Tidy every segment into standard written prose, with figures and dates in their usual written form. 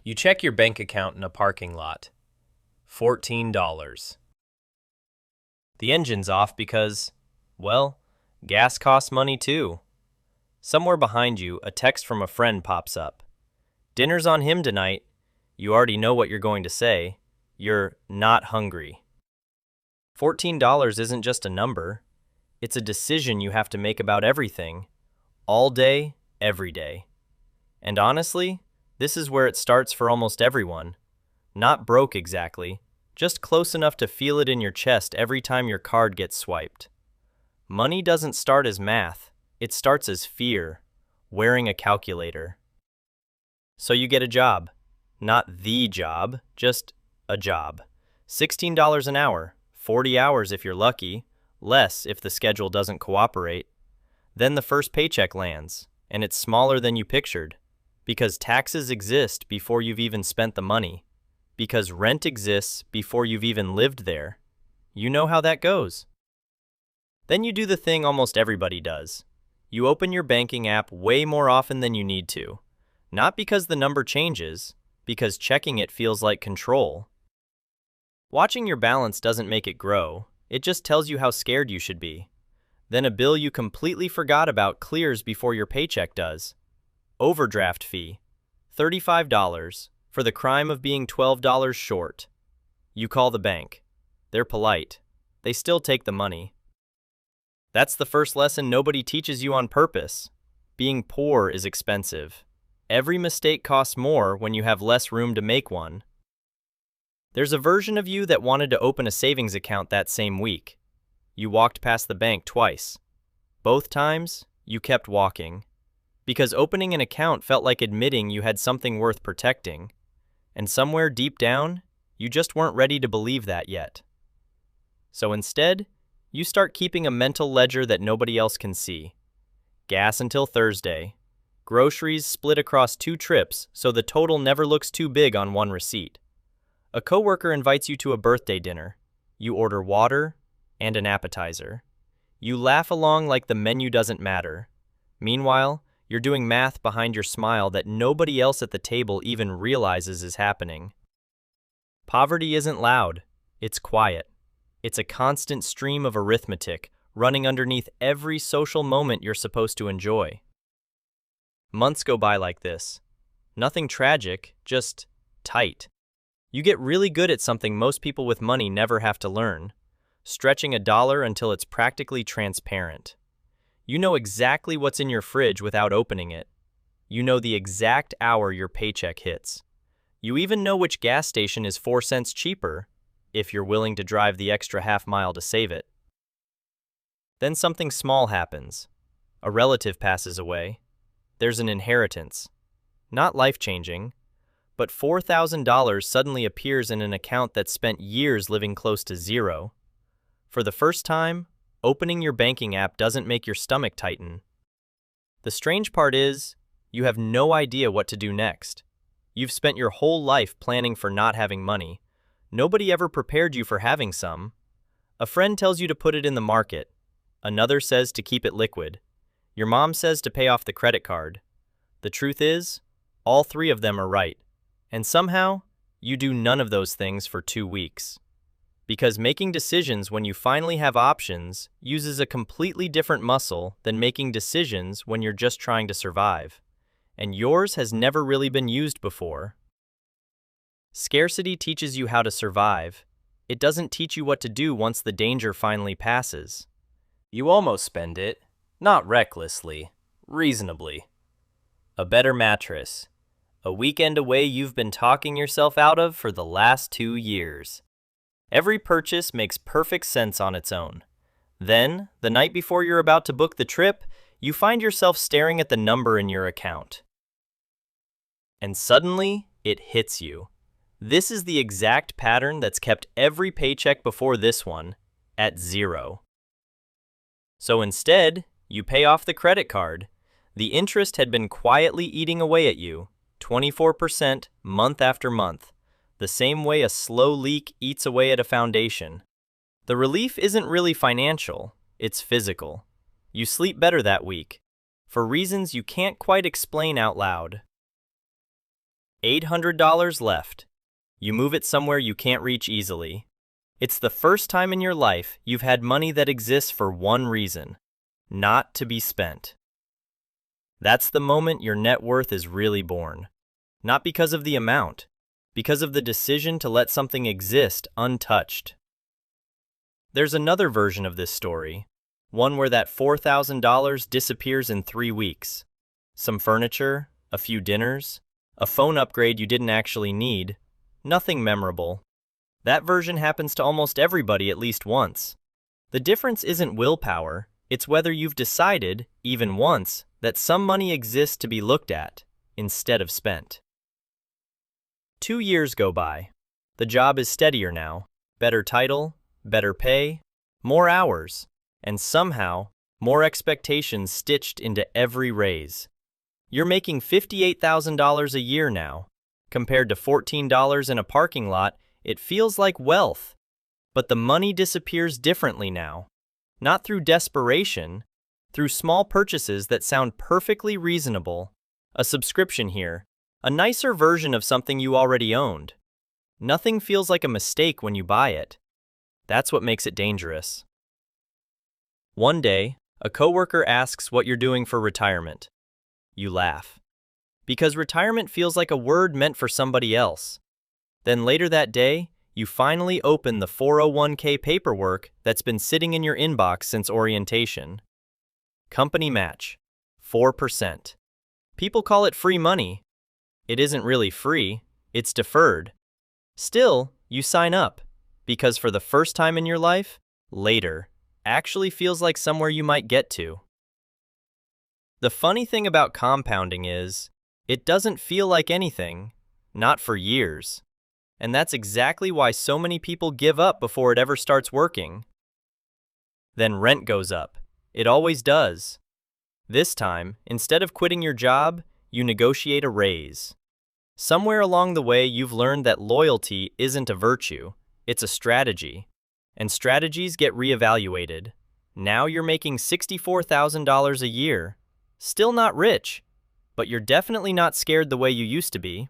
You check your bank account in a parking lot. $14. The engine's off because, well, gas costs money too. Somewhere behind you, a text from a friend pops up. Dinner's on him tonight. You already know what you're going to say. You're not hungry. $14 isn't just a number. It's a decision you have to make about everything, all day, every day. And honestly, this is where it starts for almost everyone. Not broke exactly, just close enough to feel it in your chest every time your card gets swiped. Money doesn't start as math, it starts as fear, wearing a calculator. So you get a job. Not the job, just a job. $16 an hour, 40 hours if you're lucky, less if the schedule doesn't cooperate. Then the first paycheck lands, and it's smaller than you pictured. Because taxes exist before you've even spent the money. Because rent exists before you've even lived there. You know how that goes. Then you do the thing almost everybody does. You open your banking app way more often than you need to. Not because the number changes, because checking it feels like control. Watching your balance doesn't make it grow, it just tells you how scared you should be. Then a bill you completely forgot about clears before your paycheck does. Overdraft fee, $35, for the crime of being $12 short. You call the bank. They're polite. They still take the money. That's the first lesson nobody teaches you on purpose. Being poor is expensive. Every mistake costs more when you have less room to make one. There's a version of you that wanted to open a savings account that same week. You walked past the bank twice. Both times, you kept walking. Because opening an account felt like admitting you had something worth protecting. And somewhere deep down, you just weren't ready to believe that yet. So instead, you start keeping a mental ledger that nobody else can see. Gas until Thursday. Groceries split across 2 trips so the total never looks too big on one receipt. A coworker invites you to a birthday dinner. You order water and an appetizer. You laugh along like the menu doesn't matter. Meanwhile, you're doing math behind your smile that nobody else at the table even realizes is happening. Poverty isn't loud, it's quiet. It's a constant stream of arithmetic running underneath every social moment you're supposed to enjoy. Months go by like this. Nothing tragic, just tight. You get really good at something most people with money never have to learn, stretching a dollar until it's practically transparent. You know exactly what's in your fridge without opening it. You know the exact hour your paycheck hits. You even know which gas station is 4 cents cheaper, if you're willing to drive the extra half mile to save it. Then something small happens. A relative passes away. There's an inheritance. Not life-changing, but $4,000 suddenly appears in an account that spent years living close to zero. For the first time, opening your banking app doesn't make your stomach tighten. The strange part is, you have no idea what to do next. You've spent your whole life planning for not having money. Nobody ever prepared you for having some. A friend tells you to put it in the market. Another says to keep it liquid. Your mom says to pay off the credit card. The truth is, all 3 of them are right. And somehow, you do none of those things for 2 weeks. Because making decisions when you finally have options uses a completely different muscle than making decisions when you're just trying to survive. And yours has never really been used before. Scarcity teaches you how to survive. It doesn't teach you what to do once the danger finally passes. You almost spend it, not recklessly, reasonably. A better mattress. A weekend away you've been talking yourself out of for the last 2 years. Every purchase makes perfect sense on its own. Then, the night before you're about to book the trip, you find yourself staring at the number in your account. And suddenly, it hits you. This is the exact pattern that's kept every paycheck before this one at 0. So instead, you pay off the credit card. The interest had been quietly eating away at you, 24% month after month. The same way a slow leak eats away at a foundation. The relief isn't really financial, it's physical. You sleep better that week, for reasons you can't quite explain out loud. $800 left. You move it somewhere you can't reach easily. It's the first time in your life you've had money that exists for one reason: not to be spent. That's the moment your net worth is really born. Not because of the amount, because of the decision to let something exist untouched. There's another version of this story, one where that $4,000 disappears in 3 weeks. Some furniture, a few dinners, a phone upgrade you didn't actually need, nothing memorable. That version happens to almost everybody at least once. The difference isn't willpower, it's whether you've decided, even once, that some money exists to be looked at, instead of spent. 2 years go by. The job is steadier now. Better title, better pay, more hours, and somehow, more expectations stitched into every raise. You're making $58,000 a year now. Compared to $14 in a parking lot, it feels like wealth. But the money disappears differently now. Not through desperation, through small purchases that sound perfectly reasonable. A subscription here, a nicer version of something you already owned. Nothing feels like a mistake when you buy it. That's what makes it dangerous. One day, a coworker asks what you're doing for retirement. You laugh. Because retirement feels like a word meant for somebody else. Then later that day, you finally open the 401k paperwork that's been sitting in your inbox since orientation. Company match, 4%. People call it free money. It isn't really free, it's deferred. Still, you sign up, because for the first time in your life, later actually feels like somewhere you might get to. The funny thing about compounding is, it doesn't feel like anything, not for years. And that's exactly why so many people give up before it ever starts working. Then rent goes up. It always does. This time, instead of quitting your job, you negotiate a raise. Somewhere along the way, you've learned that loyalty isn't a virtue, it's a strategy. And strategies get reevaluated. Now you're making $64,000 a year. Still not rich, but you're definitely not scared the way you used to be.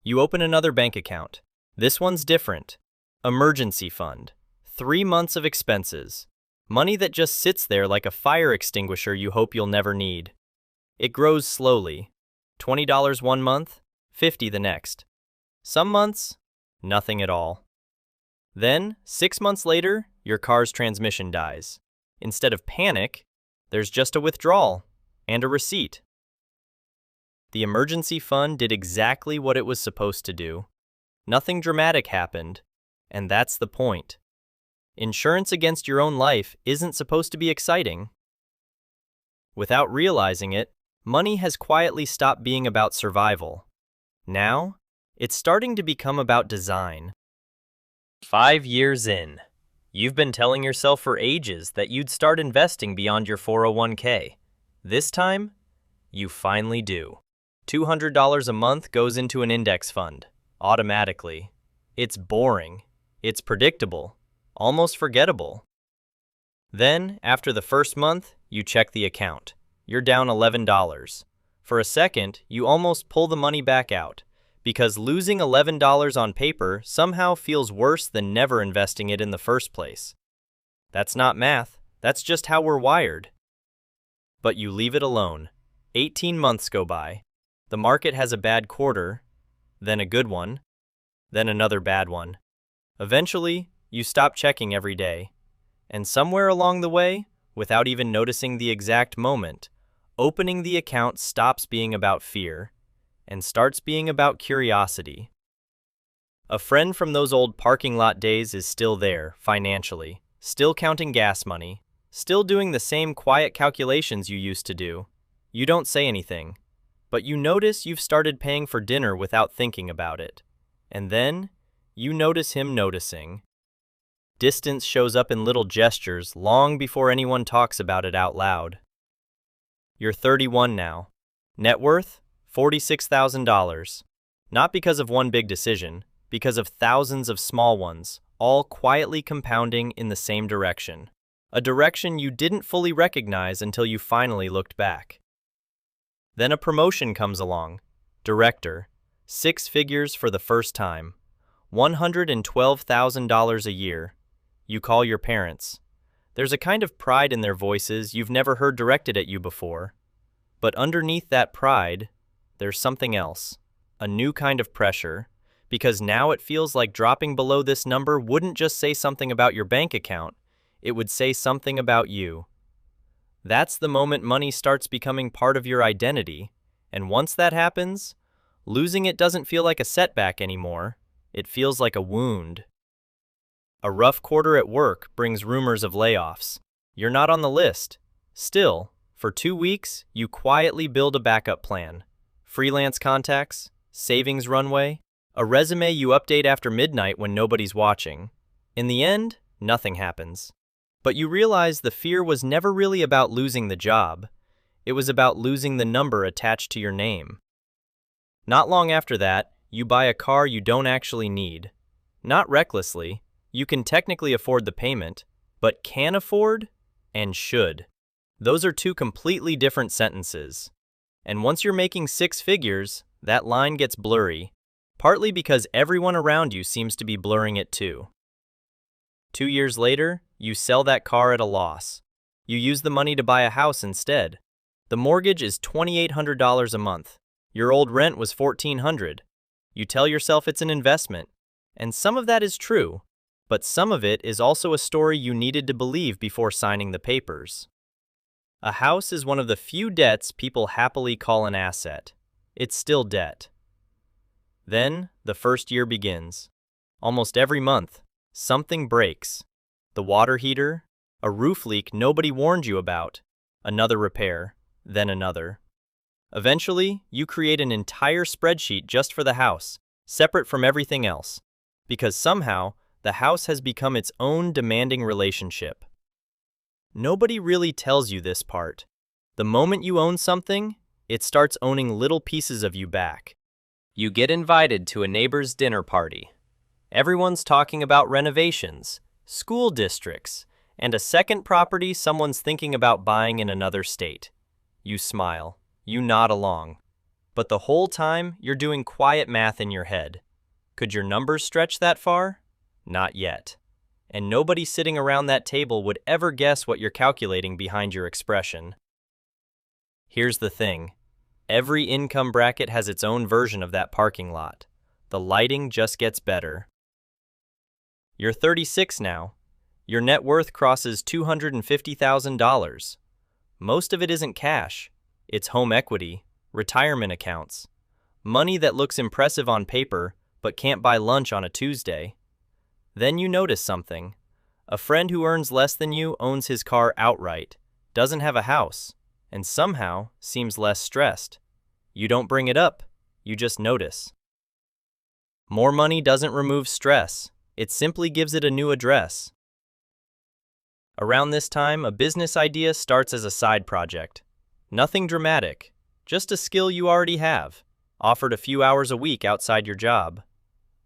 You open another bank account. This one's different. Emergency fund. 3 months of expenses. Money that just sits there like a fire extinguisher you hope you'll never need. It grows slowly. $20 one month, $50 the next. Some months, nothing at all. Then, 6 months later, your car's transmission dies. Instead of panic, there's just a withdrawal and a receipt. The emergency fund did exactly what it was supposed to do. Nothing dramatic happened, and that's the point. Insurance against your own life isn't supposed to be exciting. Without realizing it, money has quietly stopped being about survival. Now, it's starting to become about design. 5 years in, you've been telling yourself for ages that you'd start investing beyond your 401k. This time, you finally do. $200 a month goes into an index fund, automatically. It's boring. It's predictable. Almost forgettable. Then, after the first month, you check the account. You're down $11. For a second, you almost pull the money back out, because losing $11 on paper somehow feels worse than never investing it in the first place. That's not math, that's just how we're wired. But you leave it alone. 18 months go by. The market has a bad quarter, then a good one, then another bad one. Eventually, you stop checking every day. And somewhere along the way, without even noticing the exact moment, opening the account stops being about fear and starts being about curiosity. A friend from those old parking lot days is still there, financially, still counting gas money, still doing the same quiet calculations you used to do. You don't say anything, but you notice you've started paying for dinner without thinking about it. And then, you notice him noticing. Distance shows up in little gestures long before anyone talks about it out loud. You're 31 now. Net worth? $46,000. Not because of one big decision, because of thousands of small ones, all quietly compounding in the same direction. A direction you didn't fully recognize until you finally looked back. Then a promotion comes along. Director, 6 figures for the first time, $112,000 a year. You call your parents. There's a kind of pride in their voices you've never heard directed at you before. But underneath that pride, there's something else, a new kind of pressure, because now it feels like dropping below this number wouldn't just say something about your bank account, it would say something about you. That's the moment money starts becoming part of your identity, and once that happens, losing it doesn't feel like a setback anymore, it feels like a wound. A rough quarter at work brings rumors of layoffs. You're not on the list. Still, for 2 weeks, you quietly build a backup plan. Freelance contacts, savings runway, a resume you update after midnight when nobody's watching. In the end, nothing happens. But you realize the fear was never really about losing the job. It was about losing the number attached to your name. Not long after that, you buy a car you don't actually need. Not recklessly. You can technically afford the payment, but can afford and should. Those are two completely different sentences. And once you're making 6 figures, that line gets blurry, partly because everyone around you seems to be blurring it too. 2 years later, you sell that car at a loss. You use the money to buy a house instead. The mortgage is $2,800 a month. Your old rent was $1,400. You tell yourself it's an investment, and some of that is true, but some of it is also a story you needed to believe before signing the papers. A house is one of the few debts people happily call an asset. It's still debt. Then, the first year begins. Almost every month, something breaks. The water heater, a roof leak nobody warned you about, another repair, then another. Eventually, you create an entire spreadsheet just for the house, separate from everything else, because somehow, the house has become its own demanding relationship. Nobody really tells you this part. The moment you own something, it starts owning little pieces of you back. You get invited to a neighbor's dinner party. Everyone's talking about renovations, school districts, and a second property someone's thinking about buying in another state. You smile. You nod along. But the whole time, you're doing quiet math in your head. Could your numbers stretch that far? Not yet. And nobody sitting around that table would ever guess what you're calculating behind your expression. Here's the thing. Every income bracket has its own version of that parking lot. The lighting just gets better. You're 36 now. Your net worth crosses $250,000. Most of it isn't cash. It's home equity, retirement accounts, money that looks impressive on paper but can't buy lunch on a Tuesday. Then you notice something. A friend who earns less than you owns his car outright, doesn't have a house, and somehow seems less stressed. You don't bring it up, you just notice. More money doesn't remove stress, it simply gives it a new address. Around this time, a business idea starts as a side project. Nothing dramatic, just a skill you already have, offered a few hours a week outside your job.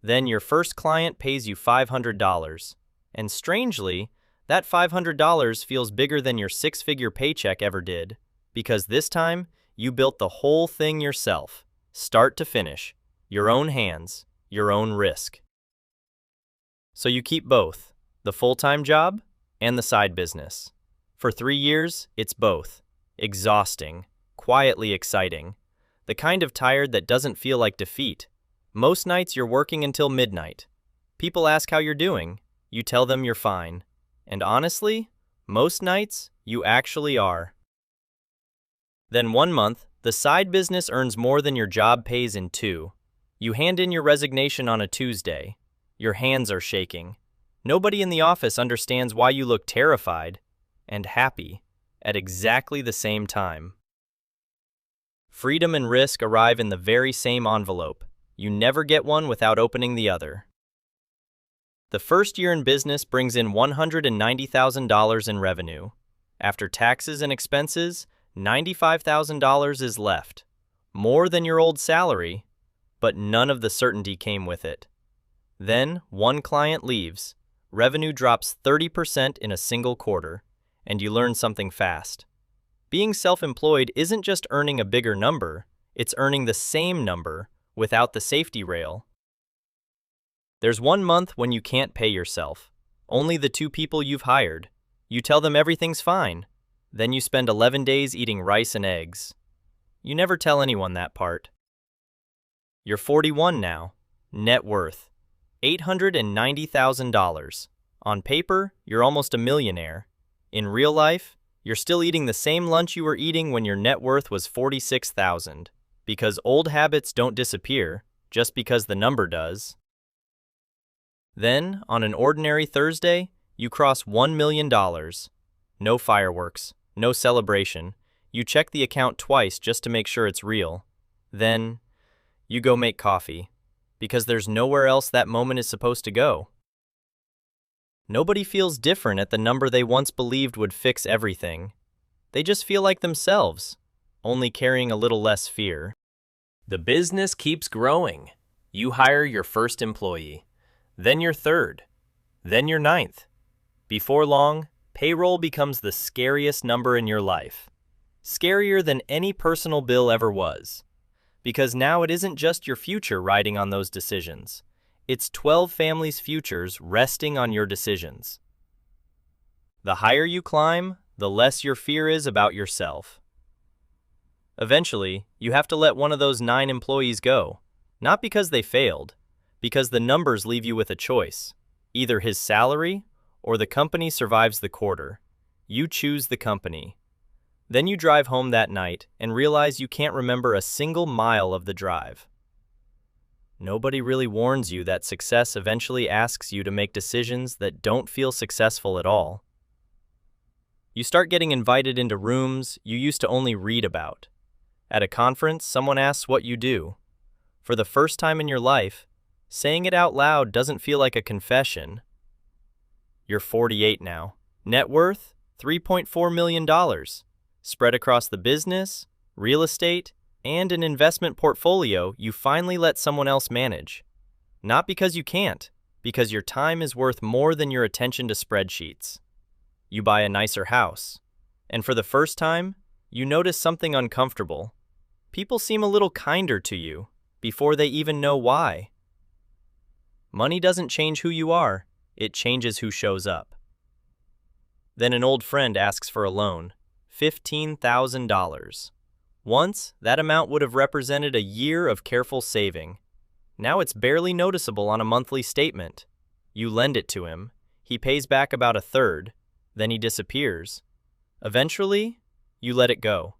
Then your first client pays you $500, and strangely, that $500 feels bigger than your 6-figure paycheck ever did, because this time, you built the whole thing yourself, start to finish, your own hands, your own risk. So you keep both, the full-time job and the side business. For 3 years, it's both. Exhausting, quietly exciting, the kind of tired that doesn't feel like defeat. Most nights you're working until midnight. People ask how you're doing, you tell them you're fine. And honestly, most nights you actually are. Then one month, the side business earns more than your job pays in 2. You hand in your resignation on a Tuesday. Your hands are shaking. Nobody in the office understands why you look terrified and happy at exactly the same time. Freedom and risk arrive in the very same envelope. You never get one without opening the other. The first year in business brings in $190,000 in revenue. After taxes and expenses, $95,000 is left. More than your old salary, but none of the certainty came with it. Then, one client leaves. Revenue drops 30% in a single quarter, and you learn something fast. Being self-employed isn't just earning a bigger number, It's earning the same number without the safety rail. There's 1 month when you can't pay yourself. Only the 2 people you've hired. You tell them everything's fine. Then you spend 11 days eating rice and eggs. You never tell anyone that part. You're 41 now. Net worth $890,000. On paper, you're almost a millionaire. In real life, you're still eating the same lunch you were eating when your net worth was $46,000. Because old habits don't disappear just because the number does. Then, on an ordinary Thursday, you cross $1 million. No fireworks, no celebration. You check the account twice just to make sure it's real. Then, you go make coffee, because there's nowhere else that moment is supposed to go. Nobody feels different at the number they once believed would fix everything. They just feel like themselves, only carrying a little less fear. The business keeps growing. You hire your first employee, then your third, then your ninth. Before long, payroll becomes the scariest number in your life. Scarier than any personal bill ever was. Because now it isn't just your future riding on those decisions. It's 12 families' futures resting on your decisions. The higher you climb, the less your fear is about yourself. Eventually, you have to let one of those 9 employees go. Not because they failed, because the numbers leave you with a choice. Either his salary or the company survives the quarter. You choose the company. Then you drive home that night and realize you can't remember a single mile of the drive. Nobody really warns you that success eventually asks you to make decisions that don't feel successful at all. You start getting invited into rooms you used to only read about. At a conference, someone asks what you do. For the first time in your life, saying it out loud doesn't feel like a confession. You're 48 now. Net worth, $3.4 million. Spread across the business, real estate, and an investment portfolio you finally let someone else manage. Not because you can't, because your time is worth more than your attention to spreadsheets. You buy a nicer house, and for the first time, you notice something uncomfortable. People seem a little kinder to you before they even know why. Money doesn't change who you are, it changes who shows up. Then an old friend asks for a loan. $15,000. Once, that amount would have represented a year of careful saving. Now it's barely noticeable on a monthly statement. You lend it to him. He pays back about a third. Then he disappears. Eventually, you let it go.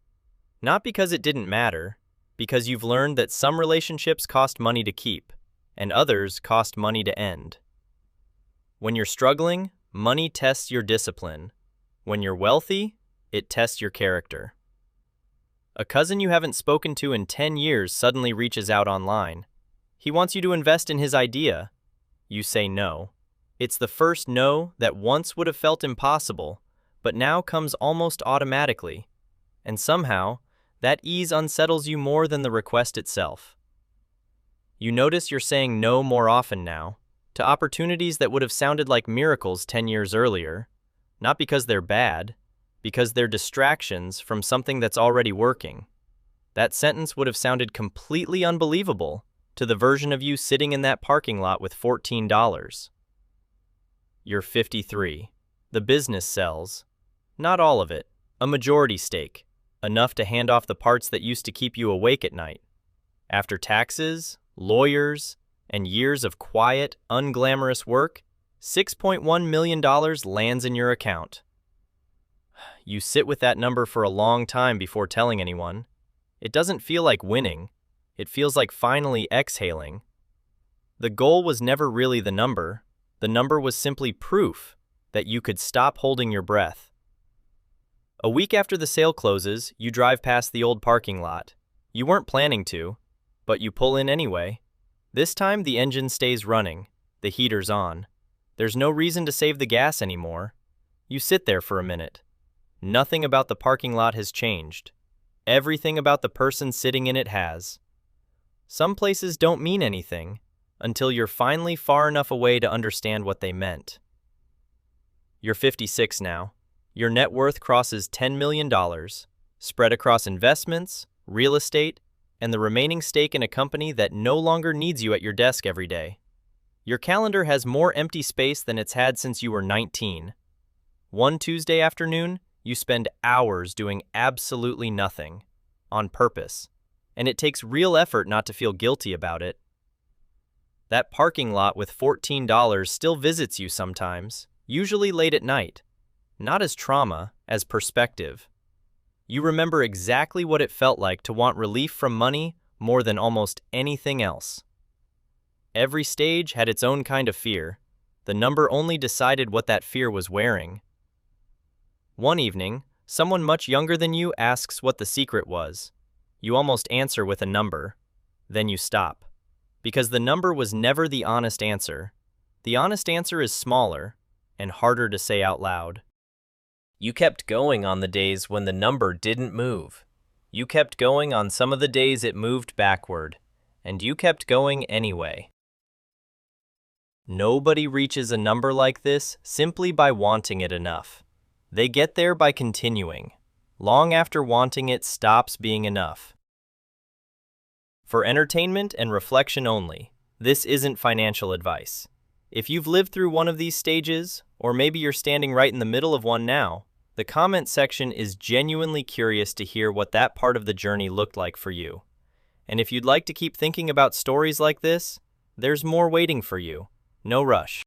Not because it didn't matter, because you've learned that some relationships cost money to keep, and others cost money to end. When you're struggling, money tests your discipline. When you're wealthy, it tests your character. A cousin you haven't spoken to in 10 years suddenly reaches out online. He wants you to invest in his idea. You say no. It's the first no that once would have felt impossible, but now comes almost automatically. And somehow, that ease unsettles you more than the request itself. You notice you're saying no more often now, to opportunities that would have sounded like miracles 10 years earlier, not because they're bad, because they're distractions from something that's already working. That sentence would have sounded completely unbelievable to the version of you sitting in that parking lot with $14. You're 53. The business sells. Not all of it, a majority stake, enough to hand off the parts that used to keep you awake at night. After taxes, lawyers, and years of quiet, unglamorous work, $6.1 million lands in your account. You sit with that number for a long time before telling anyone. It doesn't feel like winning. It feels like finally exhaling. The goal was never really the number. The number was simply proof that you could stop holding your breath. A week after the sale closes, you drive past the old parking lot. You weren't planning to, but you pull in anyway. This time the engine stays running. The heater's on. There's no reason to save the gas anymore. You sit there for a minute. Nothing about the parking lot has changed. Everything about the person sitting in it has. Some places don't mean anything until you're finally far enough away to understand what they meant. You're 56 now. Your net worth crosses $10 million, spread across investments, real estate, and the remaining stake in a company that no longer needs you at your desk every day. Your calendar has more empty space than it's had since you were 19. One Tuesday afternoon, you spend hours doing absolutely nothing, on purpose, and it takes real effort not to feel guilty about it. That parking lot with $14 still visits you sometimes, usually late at night, not as trauma, as perspective. You remember exactly what it felt like to want relief from money more than almost anything else. Every stage had its own kind of fear. The number only decided what that fear was wearing. One evening, someone much younger than you asks what the secret was. You almost answer with a number. Then you stop. Because the number was never the honest answer. The honest answer is smaller and harder to say out loud. You kept going on the days when the number didn't move. You kept going on some of the days it moved backward, and you kept going anyway. Nobody reaches a number like this simply by wanting it enough. They get there by continuing, long after wanting it stops being enough. For entertainment and reflection only, this isn't financial advice. If you've lived through one of these stages, or maybe you're standing right in the middle of one now, the comment section is genuinely curious to hear what that part of the journey looked like for you. And if you'd like to keep thinking about stories like this, there's more waiting for you. No rush.